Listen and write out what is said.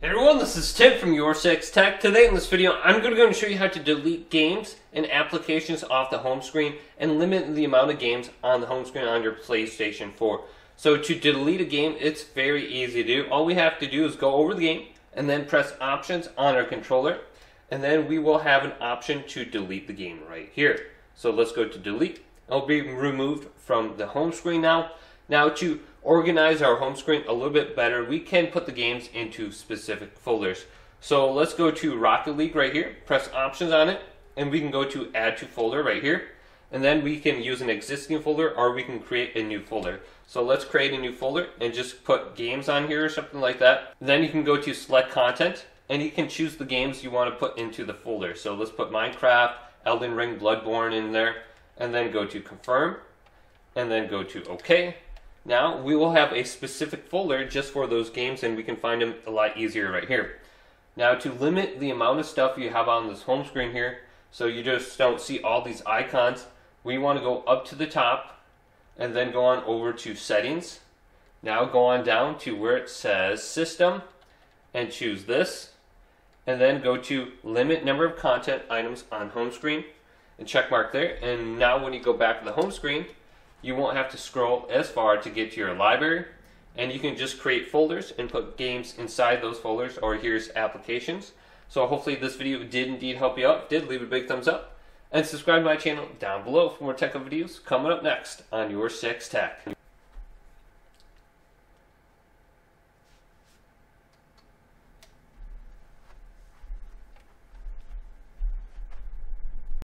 Hey everyone, this is Tim from YourSixTech. Today in this video, I'm going to show you how to delete games and applications off the home screen and limit the amount of games on the home screen on your PlayStation 4. So to delete a game, it's very easy to do. All we have to do is go over the game and then press options on our controller, and then we will have an option to delete the game right here. So let's go to delete. It'll be removed from the home screen now. Now to organize our home screen a little bit better, we can put the games into specific folders. So let's go to Rocket League right here, press options on it, and we can go to add to folder right here. And then we can use an existing folder or we can create a new folder. So let's create a new folder and just put games on here or something like that. Then you can go to select content and you can choose the games you want to put into the folder. So let's put Minecraft, Elden Ring, Bloodborne in there, and then go to confirm, and then go to OK. Now we will have a specific folder just for those games, and we can find them a lot easier right here. Now to limit the amount of stuff you have on this home screen here, so you just don't see all these icons, we want to go up to the top and then go on over to settings. Now go on down to where it says system and choose this, and then go to limit number of content items on home screen and check mark there. And now when you go back to the home screen, you won't have to scroll as far to get to your library, and you can just create folders and put games inside those folders, or here's applications. So hopefully this video did indeed help you out. If it did, leave a big thumbs up and subscribe to my channel down below for more tech videos coming up next on YourSixTech.